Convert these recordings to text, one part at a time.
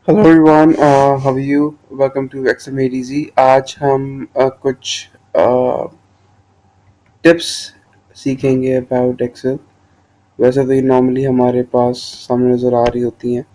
Hello everyone, how are you? Welcome to XM ADG. आज हम कुछ टिप्स सीखेंगे अबाउट एक्सेल। वैसे तो ये नॉर्मली हमारे पास सामने नज़र आ रही होती हैं,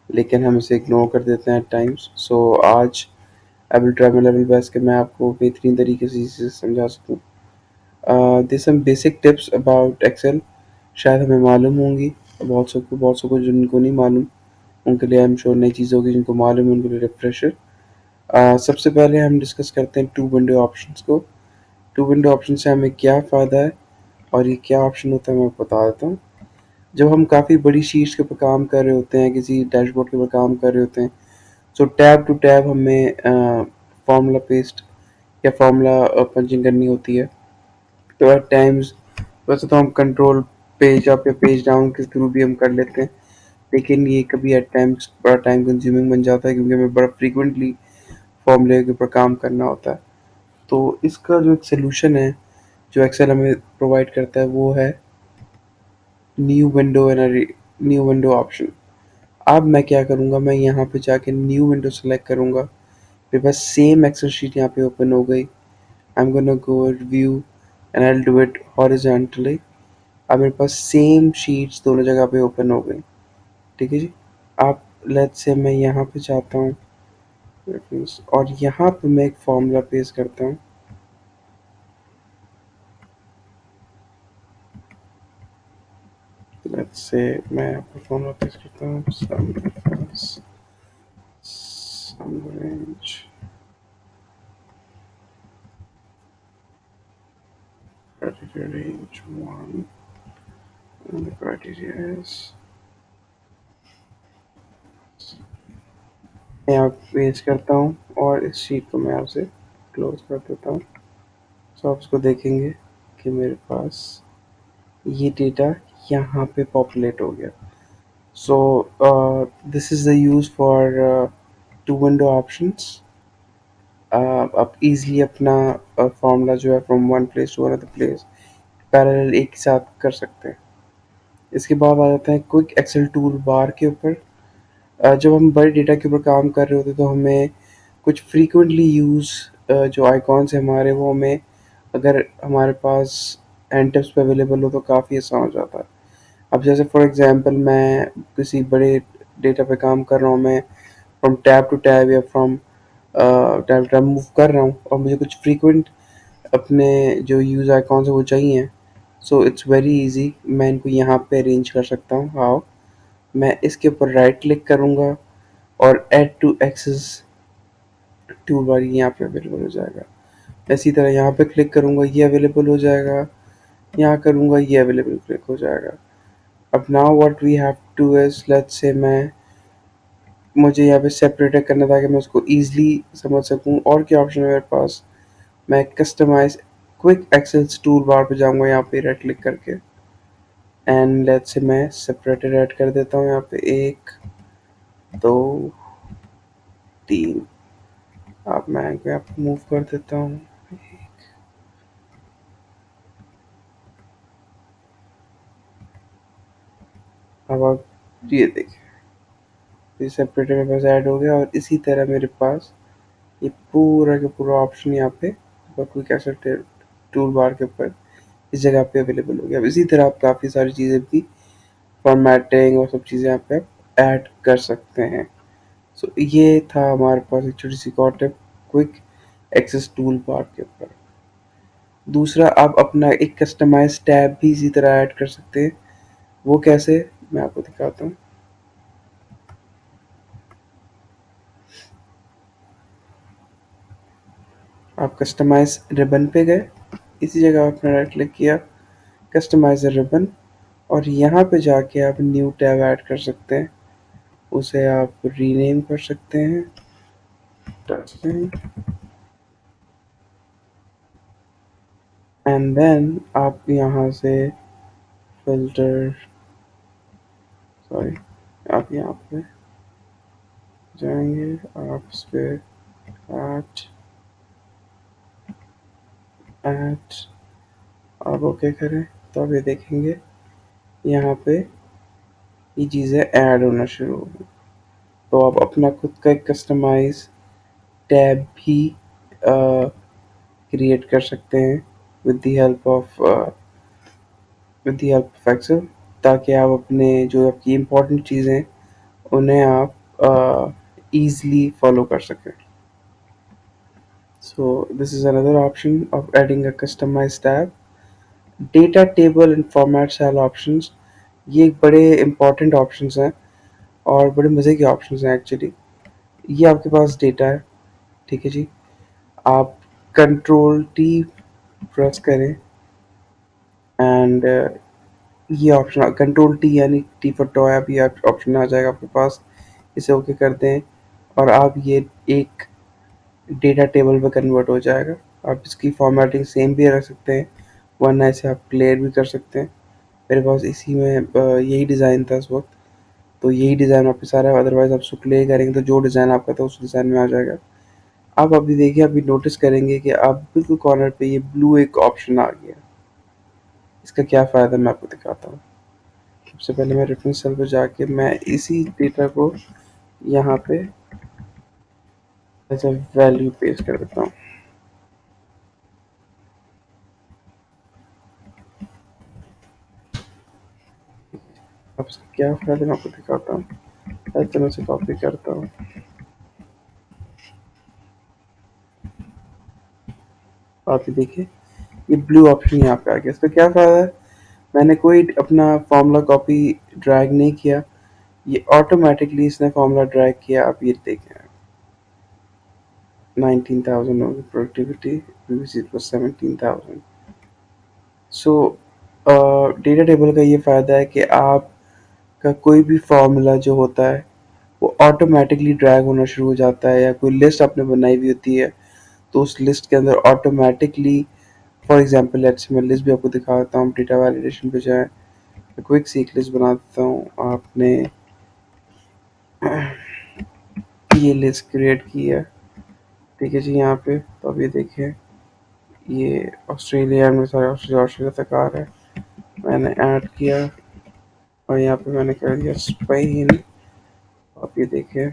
लेकिन हम इसे इग्नोर कर देते हैं एट टाइम्स। सो आज I will try my level best कि मैं आपको बेहतरीन तरीके से इसे समझा सकूँ। This some basic tips about Excel शायद हमें मालूम होंगी, बहुत सौ को जिनको नहीं मालूम उनके लिए आई एम श्योर नई चीज़ होगी, जिनको मालूम है उनके लिए रिफ्रेशर। सबसे पहले हम डिस्कस करते हैं टू विंडो ऑप्शंस को। टू विंडो ऑप्शन से हमें क्या फ़ायदा है और ये क्या ऑप्शन होता है मैं आपको बता देता हूँ। जब हम काफ़ी बड़ी शीट्स के ऊपर काम कर रहे होते हैं, किसी डैशबोर्ड के ऊपर काम कर रहे होते हैं, तो टैब टू टैब हमें फार्मूला पेस्ट या फार्मूला पंचिंग करनी होती है। तो एट टाइम्स वैसे तो हम कंट्रोल पेज अप या पेज डाउन के थ्रू भी हम कर लेते हैं, लेकिन ये कभी एट टाइम्स बड़ा टाइम कंज्यूमिंग बन जाता है, क्योंकि हमें बड़ा फ्रीक्वेंटली फॉर्मूले के ऊपर काम करना होता है। तो इसका जो एक सलूशन है जो एक्सेल हमें प्रोवाइड करता है वो है new window and new window option. अब मैं क्या करूँगा, मैं यहाँ पे जाके न्यू विंडो सेलेक्ट करूँगा। मेरे पास सेम एक्सेल शीट यहाँ पे ओपन हो गई। I am gonna go view and I will do it horizontally. अब मेरे पास सेम शीट्स दोनों जगह पे ओपन हो गई। ठीक है जी। अब लेट्स से मैं यहाँ पे जाता हूँ और यहाँ पे मैं एक फॉर्मूला पेश करता हूँ। लेट्स से मैं यहाँ पे फॉर्मूला पेश करता हूँ sum range criteria range 1 and the criteria is मैं यहाँ पेश करता हूँ और इस शीट को मैं आपसे क्लोज कर देता हूँ। सो आप इसको देखेंगे कि मेरे पास ये डेटा यहाँ पे पॉपुलेट हो गया। So this is the use for two window options. आप इजीली अपना फार्मूला जो है from one place to another place parallel एक ही साथ कर सकते हैं। इसके बाद आ जाते हैं क्विक एक्सेल टूल बार के ऊपर। जब हम बड़े डेटा के ऊपर काम कर रहे होते हैं तो हमें कुछ फ्रीक्वेंटली यूज़ जो आइकॉन्स हैं हमारे, वो हमें अगर हमारे पास एंड टिप्स पे अवेलेबल हो तो काफ़ी आसान हो जाता है। अब जैसे फॉर एग्जांपल मैं किसी बड़े डेटा पे काम कर रहा हूँ, मैं फ्रॉम टैब टू टैब या from tab to tab move कर रहा हूँ और मुझे कुछ फ्रीक्वेंट अपने जो यूज़ आइकॉन्स हैं वो चाहिए। सो इट्स वेरी इजी, मैं इनको यहाँ पे अरेंज कर सकता हूँ। हाउ? मैं इसके ऊपर राइट क्लिक करूँगा और add to access tool bar यहाँ पे अवेलेबल हो जाएगा। इसी तरह यहाँ पे क्लिक करूँगा, ये अवेलेबल हो जाएगा। यहाँ करूँगा, ये अवेलेबल क्लिक हो जाएगा। अब now what we have to is, let's say मैं मुझे यहाँ पे सेपरेट करना था कि मैं उसको ईजिली समझ सकूँ। और क्या ऑप्शन है मेरे पास, मैं customise quick access tool bar पे जाऊँगा, यहाँ पे राइट क्लिक करके एंड लेट्स से मैं सेपरेटेड ऐड कर देता हूँ। यहाँ पे एक, दो, तीन। अब मैं यहाँ पे मूव कर देता हूँ। अब आप ये देखिए, ये सेपरेटेड मेरे पास ऐड हो गया और इसी तरह मेरे पास ये पूरा का पूरा ऑप्शन यहाँ पे क्विक एक्सेस टूल बार के ऊपर इस जगह पे अवेलेबल हो गया। अब इसी तरह आप काफ़ी सारी चीज़ें भी फॉर्मेटिंग और सब चीज़ें यहाँ पे ऐड कर सकते हैं। सो ये था हमारे पास एक छोटी सी और tip quick access tool bar के ऊपर। दूसरा, आप अपना एक कस्टमाइज टैब भी इसी तरह ऐड कर सकते हैं। वो कैसे, मैं आपको दिखाता हूँ। आप कस्टमाइज रिबन पे गए, इसी जगह आपने राइट क्लिक किया, कस्टमाइज रिबन, और यहाँ पे जाके आप न्यू टैब ऐड कर सकते हैं। उसे आप रीनेम कर सकते हैं एंड देन आप यहाँ से फिल्टर, सॉरी, आप यहाँ पे जाएंगे, आप इस पे ऐड ऐड आप ओके करें तो आप ये देखेंगे यहाँ पे ये चीज़ें ऐड होना शुरू हो गई। तो आप अपना खुद का एक कस्टमाइज टैब भी क्रिएट कर सकते हैं with the help of Excel, ताकि आप अपने जो आपकी इम्पोर्टेंट चीज़ें हैं उन्हें आप ईज़िली फॉलो कर सकें. So this is another option of adding a customized tab. Data table and format cell options, ये एक बड़े इंपॉर्टेंट ऑप्शंस हैं और बड़े मज़े के ऑप्शंस हैं एक्चुअली. ये आपके पास डेटा है, ठीक है जी. आप कंट्रोल टी प्रेस करें एंड ये ऑप्शन कंट्रोल टी यानी टी फॉर टॉय, अब ये ऑप्शन आ जाएगा आपके पास. इसे ओके कर दें और आप ये एक डेटा टेबल में कन्वर्ट हो जाएगा. आप इसकी फॉर्मेटिंग सेम भी रख सकते हैं, वरना इसे आप क्लियर भी कर सकते हैं. मेरे पास इसी में यही डिज़ाइन था इस वक्त, तो यही डिज़ाइन वापस आ रहा है. अदरवाइज़ आप उसको क्लियर करेंगे तो जो डिज़ाइन आपका था उस डिज़ाइन में आ जाएगा. आप अभी देखिए, अभी नोटिस करेंगे कि आप बिल्कुल कॉर्नर पे ये ब्लू एक ऑप्शन आ गया. इसका क्या फ़ायदा मैं आपको दिखाता हूँ. सबसे पहले मैं रेफरेंस सेल पर जाके मैं इसी डेटा को यहाँ पे एज अ वैल्यू पेस्ट कर देता हूँ. अब इसका क्या फ़ायदा मैं आपको दिखाता हूँ. ऐसे मैं इसे कॉपी करता हूँ. आप ये देखिए, ये ब्लू ऑप्शन यहाँ पे आ गया. इसका क्या फ़ायदा है, मैंने कोई अपना फॉर्मूला कॉपी ड्रैग नहीं किया, ये ऑटोमेटिकली इसने फॉर्मूला ड्रैग किया. आप ये देखें, 19,000 होगी प्रोडक्टिविटी, पीवीसी प्लस 17,000. सो डेटा टेबल का ये फ़ायदा है कि आपका कोई भी फार्मूला जो होता है वो ऑटोमेटिकली ड्रैग होना शुरू हो जाता है, या कोई लिस्ट आपने बनाई हुई होती है तो उस लिस्ट के अंदर ऑटोमेटिकली, फॉर एग्जांपल लेट्स मैं लिस्ट भी आपको दिखा देता हूँ. डेटा वैलिडेशन पे जाएं, क्विक सी एक लिस्ट बना देता हूँ. आपने ये लिस्ट क्रिएट की है, ठीक है जी. यहाँ पे तो अभी देखिए, ये ऑस्ट्रेलिया में सारे ऑस्ट्रेलिया तक आ रहा है. मैंने ऐड किया और यहाँ पे मैंने कर दिया स्पेन. आप ये देखिए,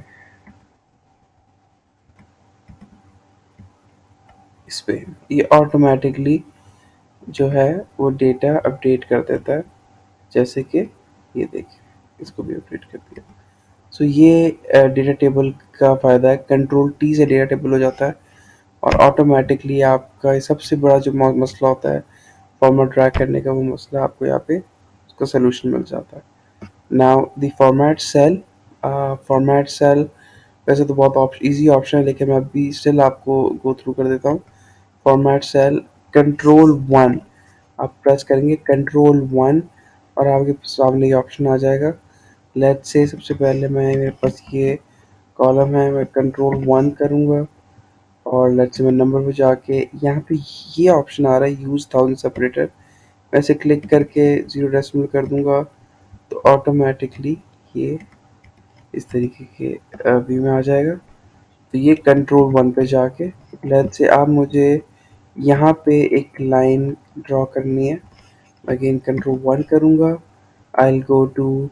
स्पेन ये ऑटोमेटिकली जो है वो डेटा अपडेट कर देता है. जैसे कि ये देखिए, इसको भी अपडेट कर दिया. सो ये डेटा टेबल का फ़ायदा है. कंट्रोल टी से डेटा टेबल हो जाता है और ऑटोमेटिकली आपका सबसे बड़ा जो मसला होता है फॉर्मेट ट्रैक करने का, वो मसला आपको यहाँ पे उसका सोल्यूशन मिल जाता है. नाउ द फॉर्मेट सेल वैसे तो बहुत ईजी ऑप्शन है, लेकिन मैं अभी स्टिल आपको गो थ्रू कर देता हूँ. फॉर्मेट सेल कंट्रोल 1 आप प्रेस करेंगे, कंट्रोल 1 और आपके सामने ये ऑप्शन आ जाएगा. लेट्स से सबसे पहले मेरे पास ये कॉलम है, मैं कंट्रोल 1 करूँगा और लेट्स से मैं नंबर पे जाके यहाँ पे ये ऑप्शन आ रहा है यूज़ थाउजेंड सेपरेटर. वैसे क्लिक करके 0 डेसिमल कर दूंगा तो ऑटोमेटिकली ये इस तरीके के व्यू में आ जाएगा. तो ये कंट्रोल 1 पे जाके लेट्स से आप मुझे यहाँ पे एक लाइन ड्रॉ करनी है. अगेन कंट्रोल 1 करूँगा. I will go to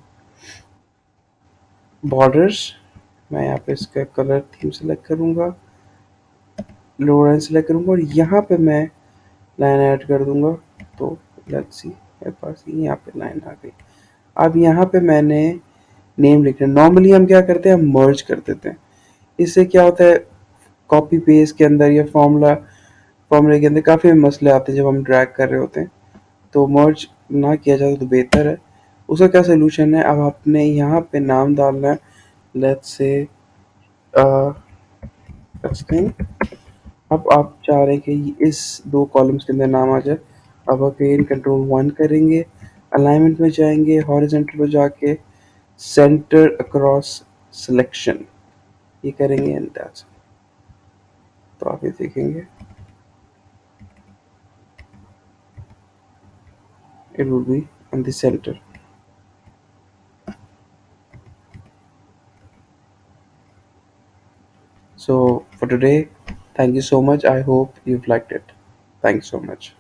borders. मैं यहाँ पे इसका कलर थीम सेलेक्ट करूँगा, लो लाइन सेलेक्ट करूँगा और यहाँ पे मैं लाइन ऐड कर दूँगा. तो लेट्स सी, मेरे पास यहाँ पे लाइन आ गई. अब यहाँ पे मैंने नेम लिखना. नॉर्मली हम क्या करते हैं, हम मर्ज कर देते हैं. इससे क्या होता है, कॉपी पेस्ट के अंदर या फॉर्मूले के अंदर काफ़ी मसले आते हैं जब हम ड्रैग कर रहे होते हैं. तो मर्ज ना किया जाए तो बेहतर है. उसका क्या सोल्यूशन है, अब आपने यहाँ पे नाम डालना है. लेट्स से अब आप चाह रहे हैं कि इस दो कॉलम्स के अंदर नाम आ जाए. अब अगेन कंट्रोल 1 करेंगे, अलाइनमेंट में जाएंगे, हॉरिजॉन्टल पे जाके सेंटर अक्रॉस सिलेक्शन ये करेंगे एंड दैट्स. तो आप ये देखेंगे it will be on the center. So for today, thank you so much. I hope you've liked it. Thanks so much.